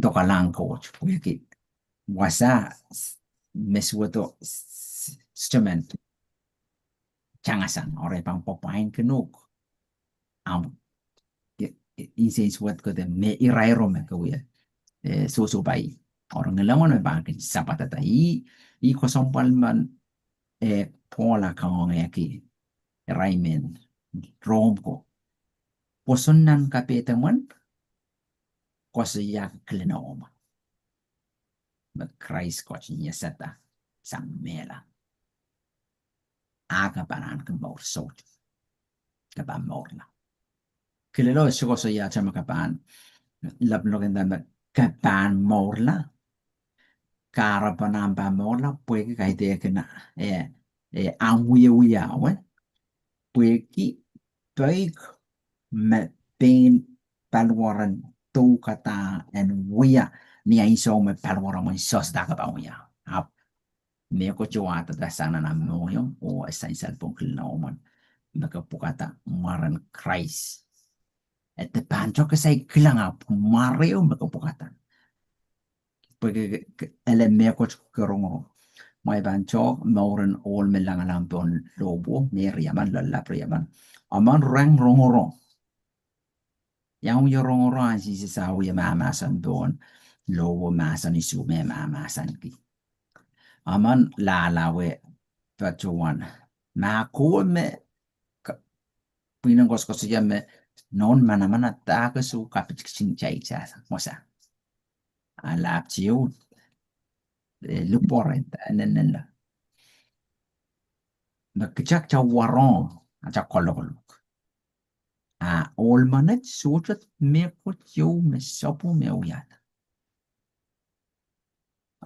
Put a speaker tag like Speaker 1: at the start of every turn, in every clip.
Speaker 1: tokalang coach porque wasa meswato instrument changasan ore pang popain kenuk am insensi wat ko de me irairo me ko ya so bai orang ngelangon me bangkin sapata ta I kosong palman pola kangong yaki raimen romko posonan kapeteman kosiya klenoma me Christ coach nyesata sang mela aga banan kan baur sot ka ba morla kelelo siko so ya chama ka ban lab no kan ka ban morla cara banan ba morla puede ka ide kana anguye uya we puede baik me ben palwaran tu kata en uya ni ai so me palwaran mo sos da ka ba uya ap me ko chua ta sana na mo yo o essential pong kilauman nakapukata maran Christ at the banjo kasi kilang up Mario makapukatan pag ele me ko karongo may banjo mauran all melang alam don lobo ni riaman lala riaman aman rang rongoro yang yo rongoro asi sa wi mamasan don lobo masan isu me mamasan ki aman lalawe pacuan na ko me pinang kos ya me non mana ta ke su kapit sing chai cha mosa alap chiu lu porenta nen la na kichak cha waron cha kolol a ol manet suchat me ko chiu me sopo me uyat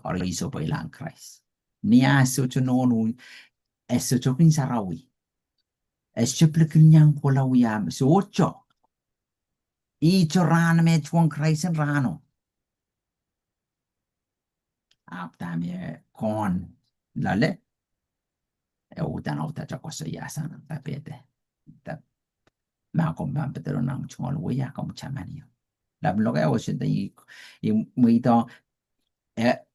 Speaker 1: or iso pa ilang Christ niya sucho nonu eso chokin sarawi es cheplekin yang kola uyam sucho I choran me chuang Christ rano ap tamie kon lale utan auta cha kosa yasan tapete tap ma kom bam petero nang chungol we ya kom chamani lab lo ga osin da I muy to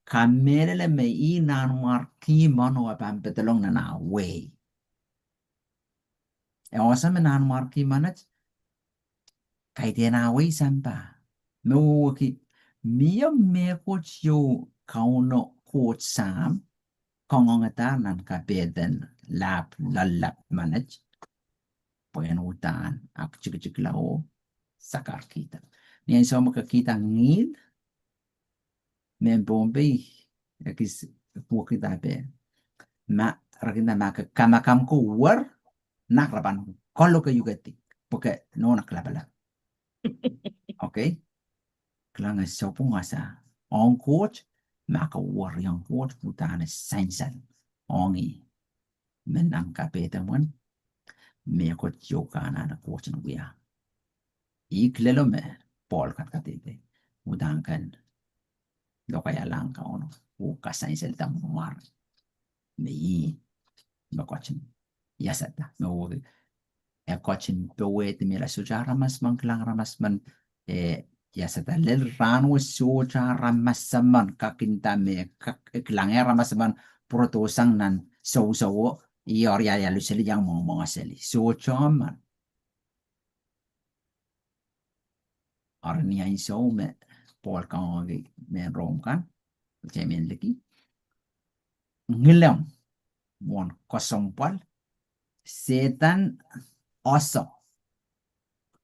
Speaker 1: kamere le me I nan marki mano bam petero na we osa me nan marki manach kai te na we samba no ki mia me ko chiu kauno ko sam kongongata nan kapeten lap lalap manach pueden utan ak chik lao sakar kita ni ay sama ka kita ngil men bombe yakis po kita be ma rakinda ma ka kamakam ko war nakraban kollo ka yugati porque no naklabala okay klanga sopo ngasa on coach ma ka war yang coach utan sensan ongi men ang kapetan me ko jokana na coach no ya iklelo me Paul katkatete udankan lo kaya lang ka ono ukasan selta mar me me coachin yasata me coachin pewet me la suja ramas man klang ramas man yasata lel rano suja ramas man kakinta me klang ramas man protosang nan so ior ya luseli yang mo aseli suja man arnia iso me Paul kan me rom kan jemen leki ngilam mon kosompal setan oso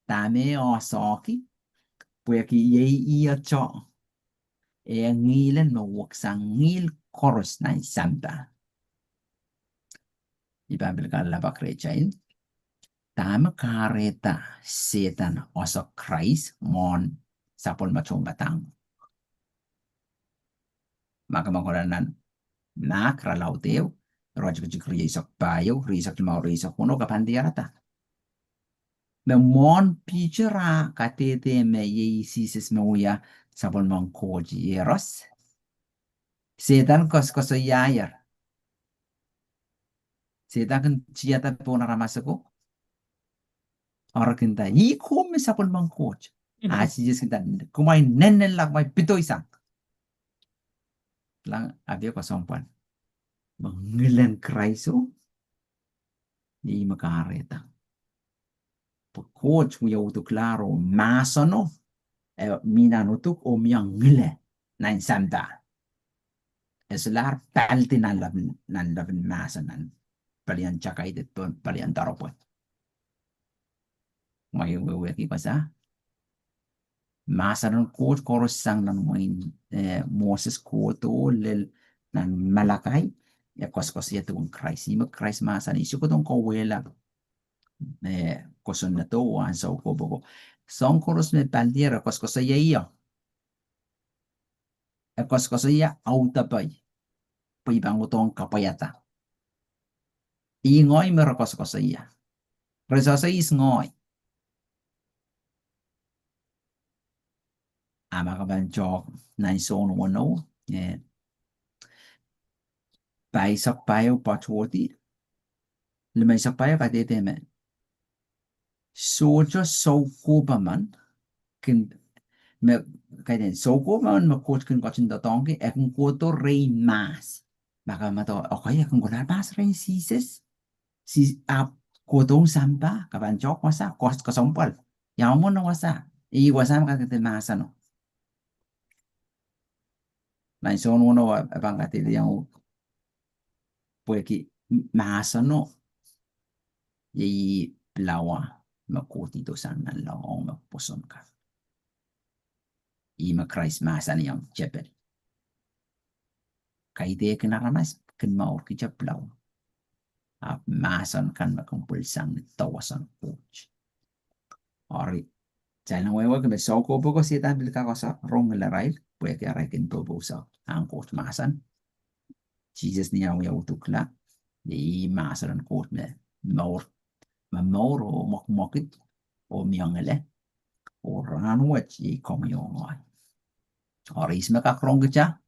Speaker 1: tame oso ki pueki yei ia cho ngilen no waksang ngil koros na santa ibabel kala bakrechain tama kareta setan oso Christ mon sapol machong batang maka mangolanan nakra lauteo rojo jikri isak bayo risak mau risak kuno kapan diarata me mon pichera katete me ye sises me uya sabon mon koji eros setan kos yayar setan kan ciata pona ramasako orang kinta I come sabon mon koji Así es kita kumai nenen lak mai pito isang. Lang abia ko sompan. Mengilan kraiso di makareta. Coach mo yaw to claro masano minano tuk o miyang ngile na insanta. Eslar palti nan labin masanan. Palian cakay dito palian taropon. May uwi ki pa sa masanon coach koros sang nan moin Moses ko to lel nan malakay ya kos ya tu Christ ima Christ masan isu ko tong kowela koson na to an so ko bogo son koros me paldiera kos ya iyo kos ya auta pai pai bang utong kapayata ingoy me kos ya reso sa is ngoy ama ka ban jok nai son wono pai sak pai o pachwoti lemay sak pai ka tete me sojo so ko ba man kin me cái này số cố mà coach kinh có trình độ tông cái em cố to rei mas baka mato okay akong gola mas rei si ap cố tong samba ka ban chok wasa kos kosompal yaw mo no wasa i wasa ka te mas ano na so no no bang ka te yang pues ki mas ano y plawa ma ko ti to san nan la ma poson ka i ma Christ mas ani yang chepel kai de kinaramas kin ma or ki chaplaw masan kan makumpulsang tawasan coach. Ori, jalan wewe ke besok ko poko si tan bil ka kosa rong la rail, puede que ara kin to bosa ang coach masan. Jesus ni au ya utukla, di masan coach me maur maur o mokit o miangele o ranu chi kom yo ngoi. Ori isme ka krong cha,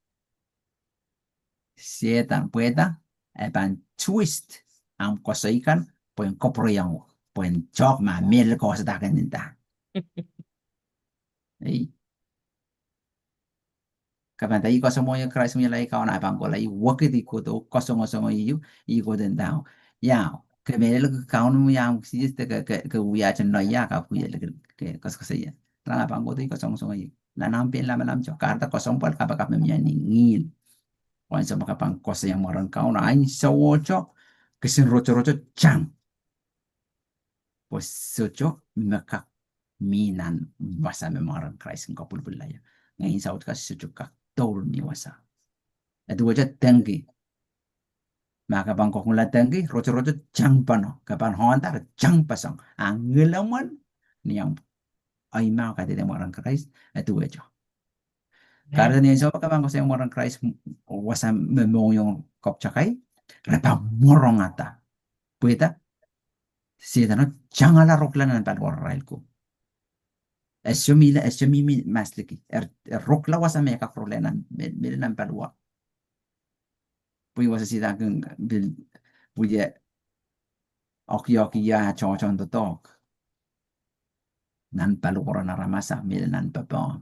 Speaker 1: setan pueda eban twist ang kosa ikan puen kopro yang puen chok ma mel ko sa takan ninta. Ei kapan tayo ko mo yung Christ mo lai ka na bang ko lai wakit ko to kosong kosong yu i ko den daw ya ke me le ka no ya si este ke uya chen no ya ka pu ye le ke kos kos ya la bang ko to kosong kosong yu la nam pen la malam cho karta kosong pal ka ka me ya ni ngil wan sa maka pang kos yang moran ka na ai so cho ke sin rocho rocho chang pues socho maka minan basa me moran Christ ko pul pul la ya ngayon sa ut ka socho ka tol ni wasa itu aja tengki maka bangko kula tengki rocho rocho jang pano kapan hontar jang pasang angelaman ni yang ay mau kata dia orang Christ itu aja karena ni so ka bangko sa orang Christ wasa memoyong kop cakai repa morong ata puita si tanah jangan la roklan nan pal warrailku esyo mi masliki rokla wasa me ka krolenan me pal wa pui wasa si takeng bil puye oki ya chon to tok nan palukoro na ramasa mil nan papa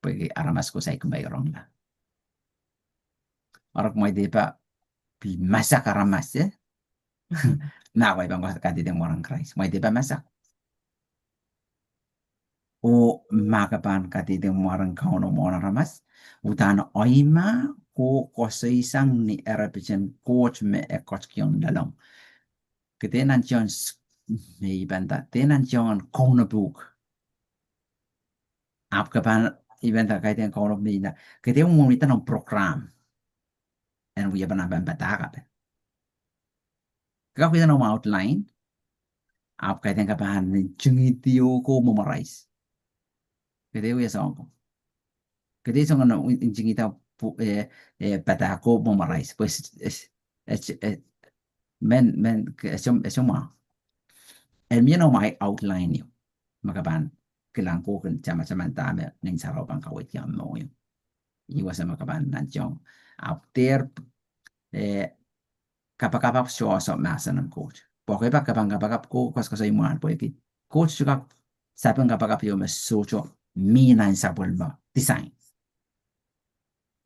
Speaker 1: pui aramas ko sa ikumbayrong la orak mo de pa pi masak aramas na wai bang ko kati de morang Christ mo de pa masak o makapan kati de morang kauno morang ramas utana oima ko isang ni erapichen coach me e coach kion dalong ketenan Jones me ibanta tenan John kauno book ap kapan ibanta kaiten kauno mina kete un monita non program en we ban ban bataka ka kita no outline ap kaiten kapan chungitio ko memorize kete we song kete song no chungita batako memorize pues men eso ma el mío no mai outline yo makapan kilang ko kan chama chama tame ning saraw pang kawit yam mo yo iwas sa makapan nanchong out there kapag so masa ng coach. Poke pa kapag ko kas kasay mo po iki. coach juga saben kapag yo mesucho mina in sabol mo design.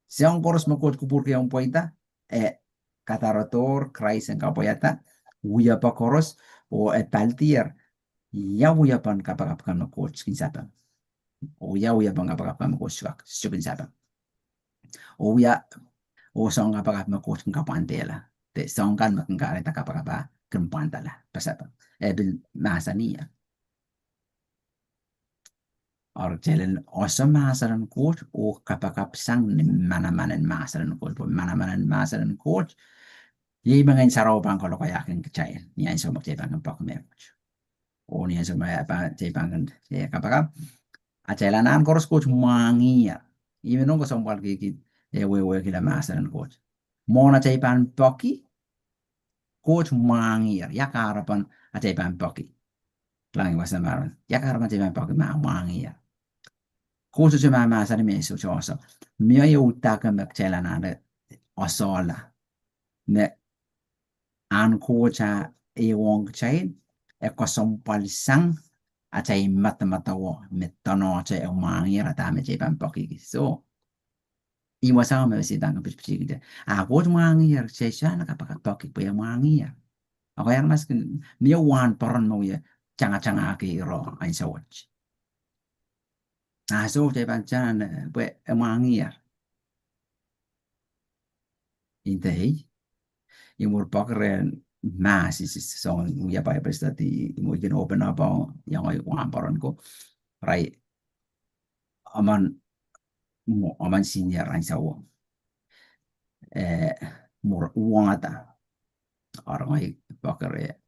Speaker 1: Se un coros mo coach kupur kaya un poita katarator krais en kapoyata uya pa coros o paltier ya uya pan kapag no coach kin saben. O ya uya pan kapag no coach sukin saben. O ya o song kapag no coach kin kapantela. Te song kan makengkara kapag kempantala pasapa. Bil masania. Or jelen osa masaran coach o kapag sang ni manamanan masaran coach po manamanan masaran coach ye mga saraw pang kalau kaya akin kecil ni ay so magcebang ng pak coach o ni so may pa cebang ya kapag acelanan koros coach mangia even nung kasong palgi we kila masaran coach mo na cebang paki coach mangia ya karapan cebang paki lang was maron ya karapan cebang paki mangia coach cuma masaran me so choso mia yo utaka magcelanan osola ne an coacha e wong chain e kosong palisang acai mata-mata wo metono acai e mangira ta me cai pampoki so iwa sama me si dang pis gitu a coach mangira cai sana kapaka poki po ya mangira ako yang mas mia wan poron mo ya canga-canga ki ro ai so watch so cai pancana po e mangira intei imur pokren masih so ya pa prestati mungkin open apa yang ay wamparan ko rai aman mo aman senior ang sawo eh mur uang ata orang ay pokre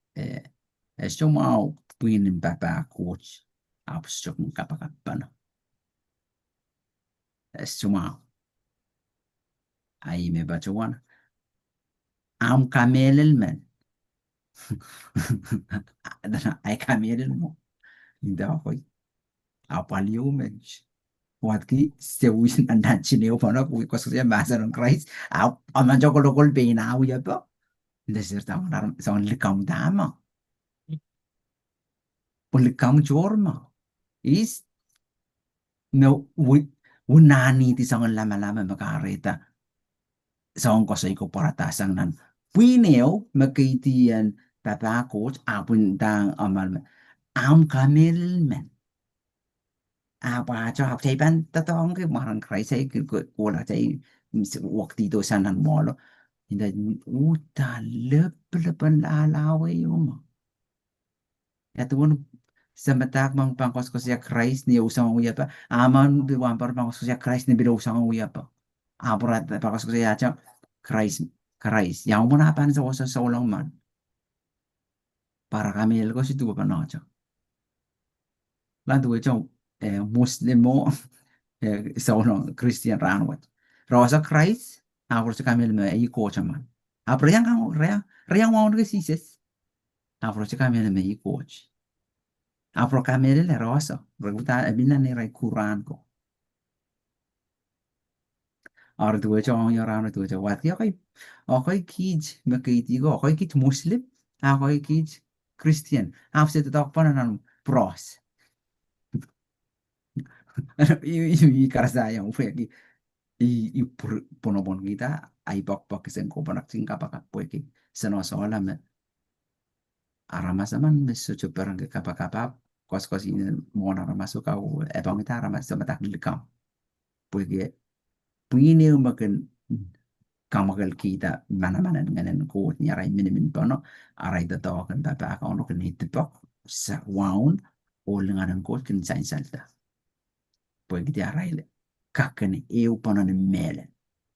Speaker 1: esto mau puinin papa coach abstok kapakapan esto mau ay me bacawan am kamelel men ay kamelel mo hindi ako apalyo men Waktu sewin anda chineo pano kui kosnya bahasa non Christ ama joko lokol peina au ya po desir tang nar son likam dama po likam jorma is no unani ti sangon lama-lama makareta son kosa iko paratasang nan puineo makaitian papa coach apun tang amal am kamel men apa cho học thầy ban ta tong cái mà thằng khai say cái cô là thầy waktu itu sanan molo inda uta lepan la lawe yuma ya tuon semetak mang pangkos kos ya Christ ni usang uya pa aman di wampar pangkos kos ya Christ ni bila usang uya pa apurat pangkos kos ya cha Christ yang mana apa sa wasa sa ulang man para kami ko si tuwa pa na cha lan tuwa cha Muslim mo sono Christian Ranwat. Rosa Christ, ahora se cambia el México, chaman. Ahora ya no, rea mau que si ses. Ahora se cambia el México. Ahora cambia el rosa. Reguta bina ni rai Quran ko. Ahora tu echa ya rano tu echa wat ya kai. Akai kij makaiti go, akai kij Muslim, akai kij Christian. Ahora se te tak panan pros. I karasa yang ufe i ponobon kita ai pok sen ko panak sing kapaka poeki seno sola me arama saman me sucu perang ke kapaka kos ini mo na masuk kau bang kita arama sama tak likam poeki puini makan kamakal kita mana dengan ko nyarai min pono arai ta to kan papa ka ono kan hitpok sa waun o lengan ko kan sain salta poeki dia arai le kakene eu pono ne mele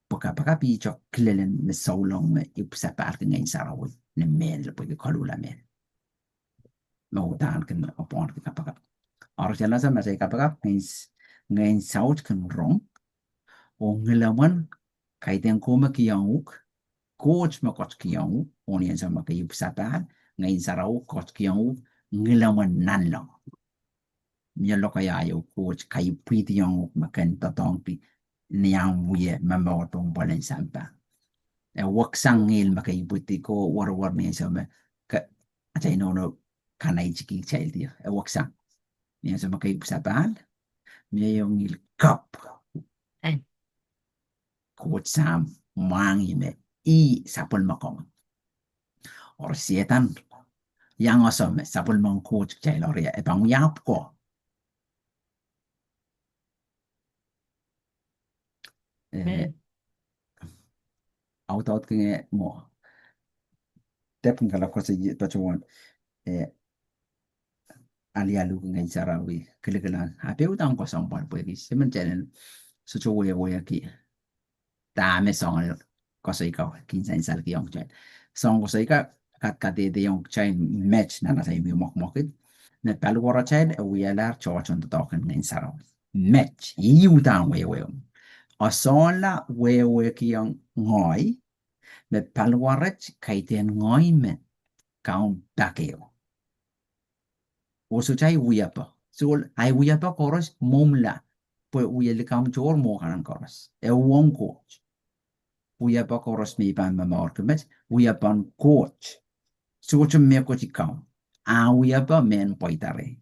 Speaker 1: paka picho klelen me solong me ipsa parke ngain sarawul ne mel porque kalula mel me utan ken opon ke kapaka or jala sa ma sai kapaka ngain saut ken rong o ngelaman kaiten koma kiyauk coach ma coach kiyau onien sa ma kay ipsa par ngain saraw coach kiyau ngelaman nan lang mi lo kaya yo coach kay piti yang makan tatong pi niang wuye mamotong balen sampa wak sangil makaibuti ko war-war niya sa me ka atay no kanai chiki child dia e waksa ni so makai sabal mi yung il kap
Speaker 2: Amen.
Speaker 1: kuot sam mangi me I sapul makong or sietan yang osome sapul mong kuot child or ya e bang yap ko
Speaker 2: Amen.
Speaker 1: autot kinge mo tepun kala ko sa pachuan ali alu ngai sarawi kelegala ape utang ko sang pan pwe ki semen chenen so cho we ki ta me song ko sai ka kin san sal ki yong chen song ko sai ka kat de yong chen match na na sai mi mok mok ne pal wora chen we ala cho chon to kan ngai sarawi match I utang we o sola we ki yong ngoi me pal wora kai ten ngoi me kaun takeo Oso chai uyapa. So ai uyapa koros momla. Pues uyele kam chor mo kanan koros. E won coach. Uyapa koros mi pan ma markemet. Uyapan coach. So chum me ko chikam. A uyapa men poitare.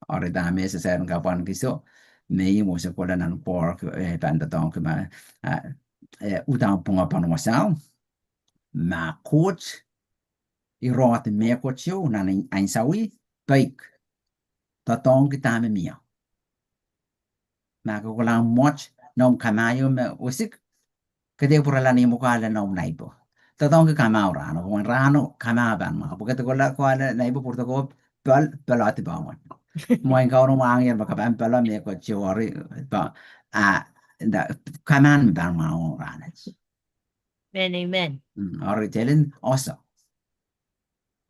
Speaker 1: Ore da me se ser kapan kiso. Me mo se kola nan pork pan da don kema. Utang punga pan wasao. Ma coach. I rot me ko chiu nan ein sawi. Baik. Tatong kita me mia. Na ko lang moch nom kamayo me usik kede pura la ni mo kala nom naipo tatong ke kamao rano ko rano kamaban ma porque te kola ko ala naipo purto ko pelati ba mo mo en kauro mang yer ba kaban pela me ko chiori ba a da kaman ba ma o ranes
Speaker 2: Amen.
Speaker 1: ori telen osa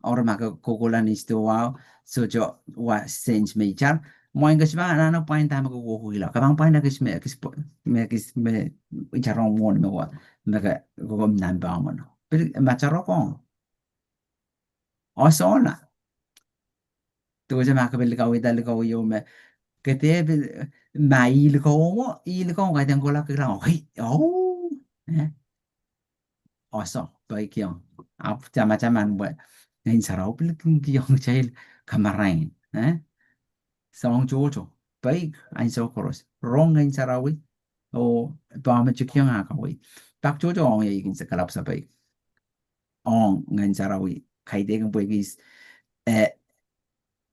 Speaker 1: ora ma ko kola ni sto wa so jo wa sense me char mo en gasba na no pain ta ko ko hila kabang pain na kis me charong mo me wa me ka ko nan ba mo no pero ma charo ko osa ona tu je ma ka bil ka wi dal ko yo me que te ma il ko ga den ko la ka oi oh osa pa ikion ap chama chaman bo nen sarau bil ki yong chail kamarain song jojo baik ein so koros rong ein sarawi o ba ma chikyang ha ka wi tak jojo ong ye kin se kalap sa baik ong ein sarawi kai de ngbo gis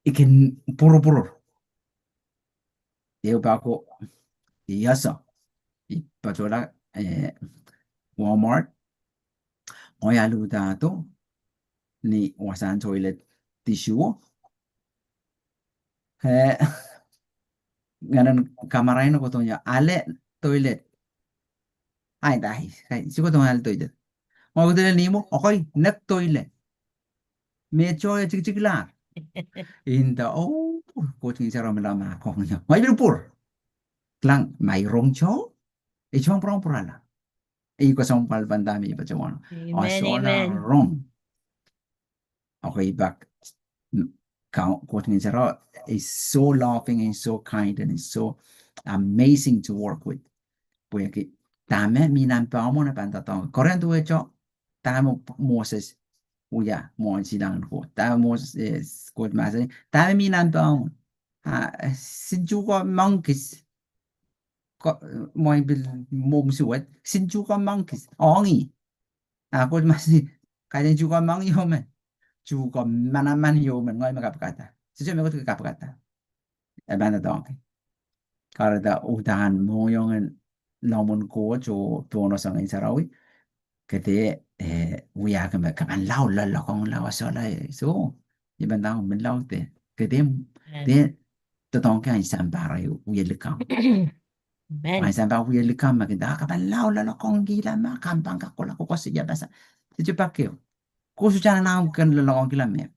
Speaker 1: ikin puro puro eu ba ko yasa I patola Walmart o ya lu da to ni wasan toilet tissue nganan kamarain ko to ya ale toilet ai dai kai si ko to al toilet o ko ni mo okay nak toilet me cho ya chik chik la inda oh ko tin sa ram la ma ko nya mai bir pur klang mai rong cho e chong prong purala e ko song pal bandami pa chong o
Speaker 2: Amen.
Speaker 1: so la
Speaker 2: Amen.
Speaker 1: rong okay back coaching Sarah is so loving and so kind and is so amazing to work with. Porque tame minan pa mo na panta tong. Korean tu echo tame Moses uya mo sidang ko. Tame Moses good mas. Tame minan pa mo. Sin ko monkeys ko mo bil mom suwat sin ko monkeys. Ongi. Good mas kaya juga mang yo men. Juga manaman yo men ngoy magapakata. Sisi me ko kapakata. Banda dong. Karena udahan mo yung lamun ko jo tono sa ngayon sa rawi. Kete uya ka ba kaman lao la kong lao sa la so iban tao min lao te kete te totong ka isang para uya likam. Ay
Speaker 2: Amen.
Speaker 1: isang para uya likam makinda kaman lao la kong gila ma kampang ka kola ko kasi ya basa. Sisi pakyo. Ko su chana na kan la kong gila me.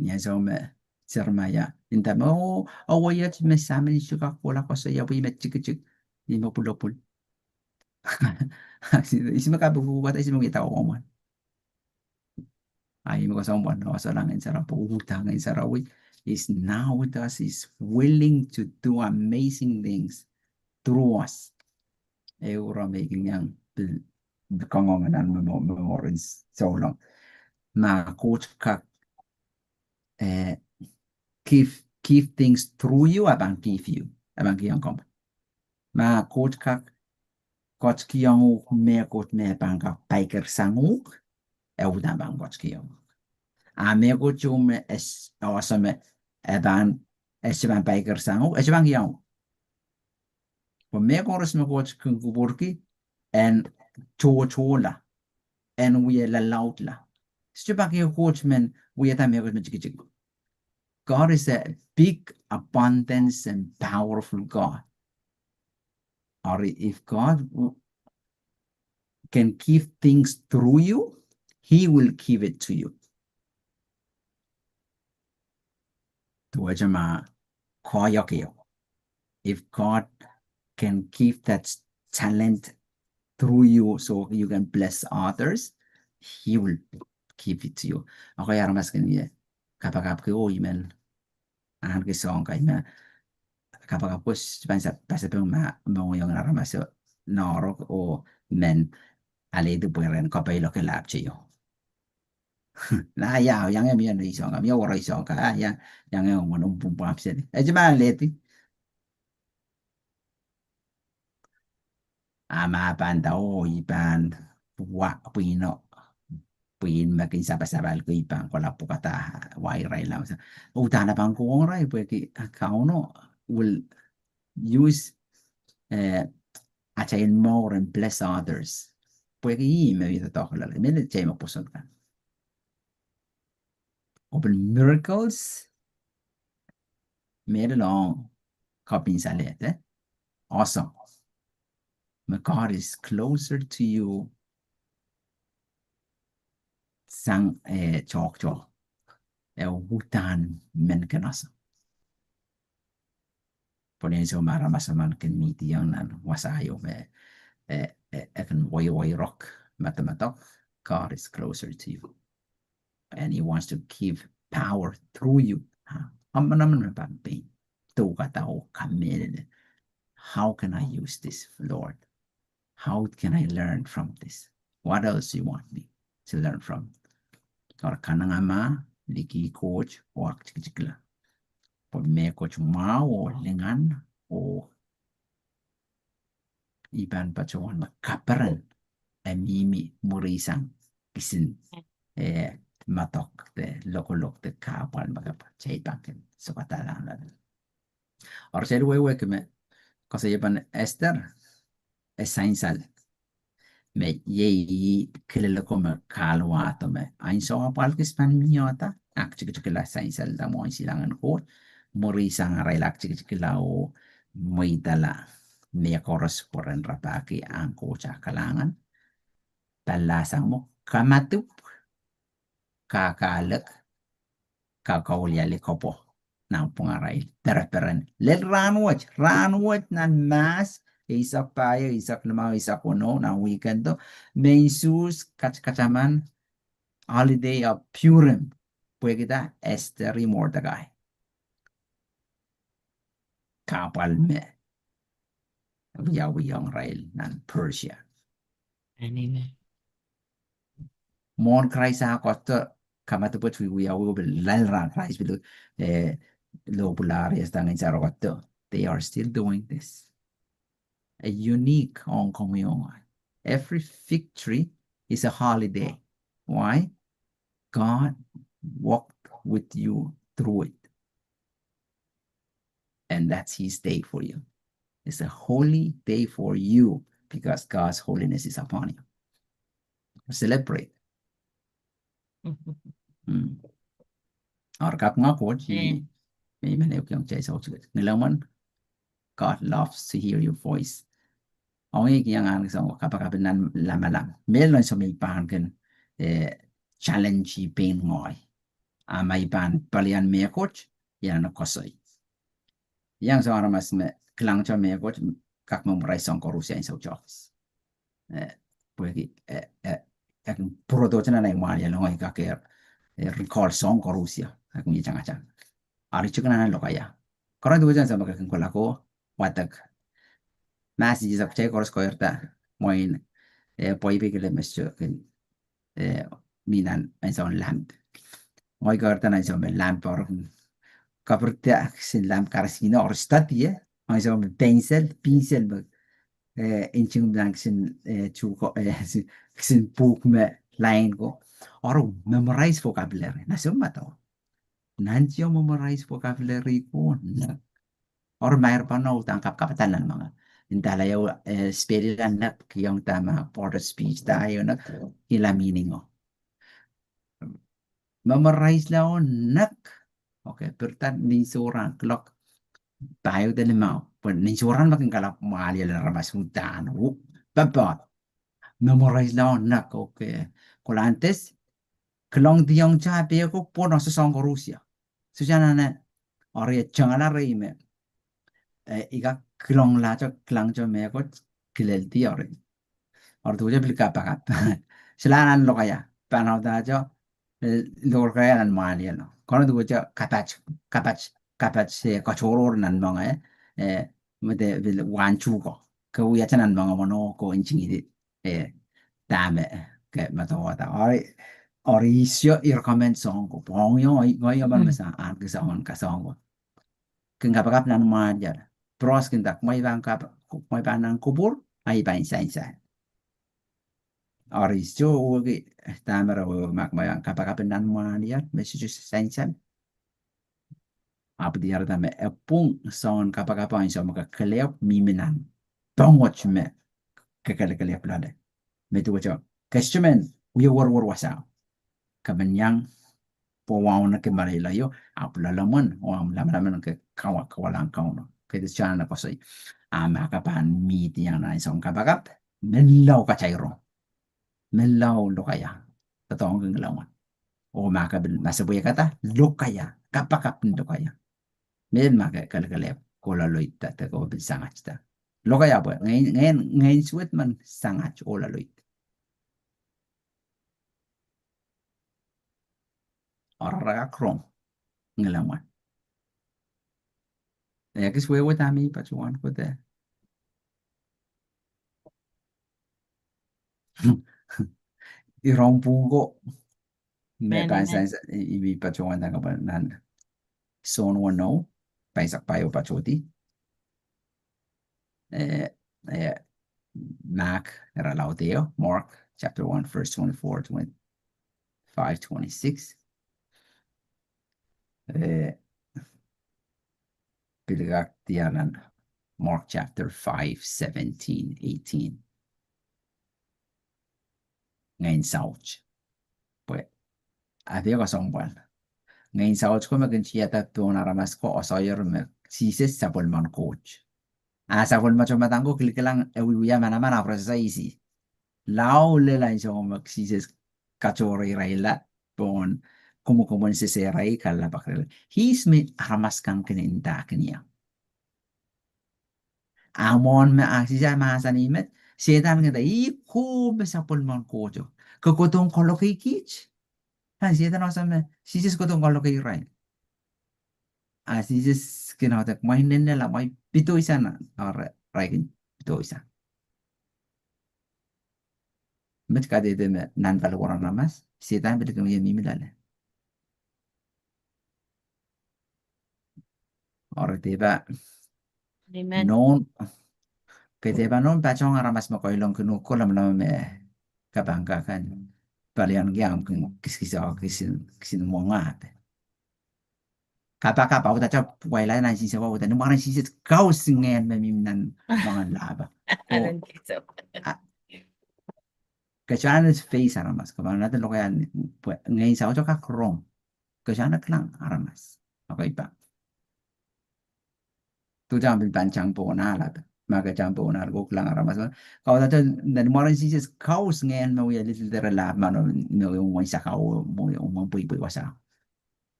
Speaker 1: Nya so me sermaya inta mo awaya me samin suka kola ko sa ya wi me chik chik ni mo pulopul. Isi makabubuhat isi mong itaw man. Ay mo kasama no sa langin sa rapo utang sa rawi is now with us is willing to do amazing things through us. Euro making yang kangonganan memories so long. Ma coach ka give things through you abang give you. Abang ki kom. Ma coach ka coach ki yang me coach me bang ka biker sanguk udan bang coach ki yang. A me coach me es awesome abang es bang biker sanguk es bang yang. Po me coach me coach kun kuburki en chola en we la lautla. Stupaki coach men we ta me coach me chiki. God is a big abundance and powerful God. Or if God can give things through you, he will give it to you. If God can give that talent through you so you can bless others, he will give it to you. Ako yaramas kanya kapag ko imen ang kisong kanya kapag po sa mo yung naramas norok o men alido pueren kapay lo que lap chiyo. Na ya yang em yan isong am yo ro isong ka ya yang em mo nung pum pam sen. E jima leti. Ama pan tao ipan wa pino pin makin sabal ko ipan ko la pukata wai rai la. Utana pang ko rai porque kauno will use achain more and bless others. Porque me vi to la me le chemo poson kan. Open miracles made along copying salete. Awesome. But God is closer to you. Sang chok chok. Hutan men kanasa. Por eso maramasaman can meet young and wasayo me can way rock matamatok. God is closer to you. And he wants to give power through you. How can I use this, Lord? How can I learn from this? What else do you want me to learn from? Or kanangama, liki coach, or chikla. Por me coach ma o lingan o iban pachuan makaparan mimi murisang kisin matok de lokolok de kapal magapa chay banken so katalan. Or say we que me cosa llevan Esther es sainsal. Me ye kille come kalwato me ein so apal kispan miota ak chikla sainsal da mo silangan ko morisang relax chikla o moitala me koros por en rapaki ang ko cha kalangan talasang mo kamatup kakalek kakauliali kopo na pungaray teraperen let ranwatch nan mas isak payo isak lamaw isak uno na weekend to main sus kachaman holiday of Purim puwede Esther y Mordecai kapal me wiyang rail nan Persia
Speaker 2: Amen.
Speaker 1: mon Christ sa koto kamata po wiyaw lalran Christ bilu lo pularis tangin sa rokoto they are still doing this a unique on communion. Every victory is a holiday. Why? God walked with you through it. And that's his day for you. It's a holy day for you because God's holiness is upon you. Celebrate. Or kap nga po, may manaw kang chay sa usulit. Nilaman, God loves to hear your voice. Ongi yang ang sa kapag nan lamalam. Meron sa may pangkin challenge pain ngoy. May pan palian me coach yan na kosoy. Yang sa mas me klang cha me coach kak mo rai song korusya sa jobs. Pwede produto na nai mali ngoy kaker recall song korusya. Kung yang ajan. Ari chukana na lokaya. Karon dujan sa magakin ko lako watag message sa chay koros ko yerta moin poi bigile mesyo kin minan en lamp. Hoy cortan en lamp or kaperta sin lamp karasino or statie. En pincel inching blank sin chuko sin book me line go or memorize vocabulary. Nasun mato. Nanti yung memorize vocabulary ko na or mayroon pa na tangkap kapatan ng mga intala yung spelling na yung tama part of speech tayo na ila meaning mo. Memorize lang ako nak. Okay, pero tan ninsuran clock tayo din mo. Pag ninsuran making kalap mahali lang ramas hutan. Baba. Memorize lang ako nak. Okay. Kung antes, klong diyong chapi ako po na sa song ko Rusya. So siya na Ori jangan lari me. Iga klong la cho klang cho me ko kilel ti ori. Or tu je beli kapak. Selanan lo kaya. Panau da cho lo kaya nan mali no. Kono tu je kapach se kachoror nan mga mete bil wanchu ko. Ke uya chanan mga mono ko inching di dame ke matawata. Ori isyo i recommend song ko. Pong yo yo ban masa an ke song ka song ko. Kengkapakap nan majar. Pros kentak mai bang nang kubur ai bain sai. Oris jo ugi tamara mak mai kapakap nan majar message sai. Apa dia tame epung son kapakap ai so maka keleop miminan. Tongot me kekele plade. Metu wacho. Kestemen uya war wasa. Kabanyang po na ke Manila yo apulalaman o amlaman ke kawalang kauno ke chana ko say makapan meet yan na isang kapagap melaw ka chayro melaw lo kaya tatong kang lawan o makabil masabuya kata lo kaya kapakap ndo kaya men maka kalkalep kolaloy ta ko bil sangat ta lo kaya po ngayon suwet man sangat olaloy oraga krom ngelawan. Ya que suwe tami pachuan ko te. Irompugo me pansa ibi pachuan na kabanan. Son wano paisak payo pachoti. Mac era lauteo Mark chapter 1 verse 24 25 26. Pilgak tianan Mark chapter 5 17 18. Ngayon sauch. Pues adiyo ka songwan. Ngayon sauch ko maginchiyata to naramas ko o sayor me sises sa polman coach. Sa polman cho matango klik lang ewiya mana proses easy. Lao le la iso sises kachori raila pon como se rai kala bakrel. He's me aramas kang kininta kaniya. Amon me asisa mahasanimet sedan ngada ko me sa polman coach. Kakotong koloki kich. Sedan osame sises kotong koloki rai. Así es que no te mueven la muy pito isana ahora raikin pito isa. Met kade de me nan val wara namas si tan bete kemi mi milale. Ahora te va
Speaker 2: Amen.
Speaker 1: non que te va non pachong aramas mo koilong kunu kolam la me kabangka kan palian gyam kun kisin mo ngate. Kapa uta chap wailay na si sa uta no mga si kau singen me mi nan mga laba. Ko
Speaker 2: Alam dito.
Speaker 1: Kacana face aramas, kapag natin lo kaya ngayon sa ocho ka krong, kacana lang aramas. Okay pa. Tu jam bil bancang po na alat, maka jam po na algo lang aramas. Kau natin nanimoran si sis kaus ngayon mo ya little dera la mano no yung sa kau mo yung mga puy wasa.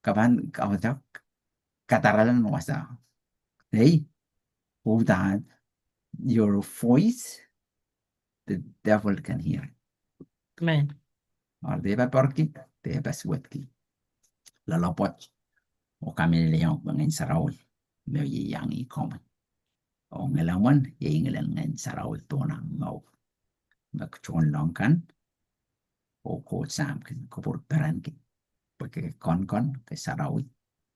Speaker 1: Kapan kau tak kataralan mo wasa. Hey, that your voice the devil can hear.
Speaker 2: Amen.
Speaker 1: Or deba porki, deba suetki. Lalopot. O kami leyong ngin saraw me yang I komen o ngelawan ye ngelen ngin saraw to na ngau mak chon long kan ko sam kin ko por peran kin porque con que sarawi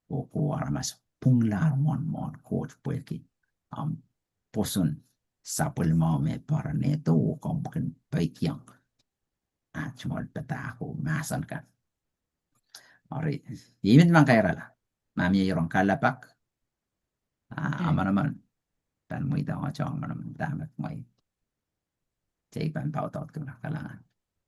Speaker 1: ko aramas punglar mon ko porque am posun sapul mau me para neto ko mungkin baik yang cuma peta ko masan kan ori imin man kaira la mami yorong kalapak
Speaker 2: Mm.
Speaker 1: amanaman tan muy da chong manam damat mai chay pan tao tao ko kalangan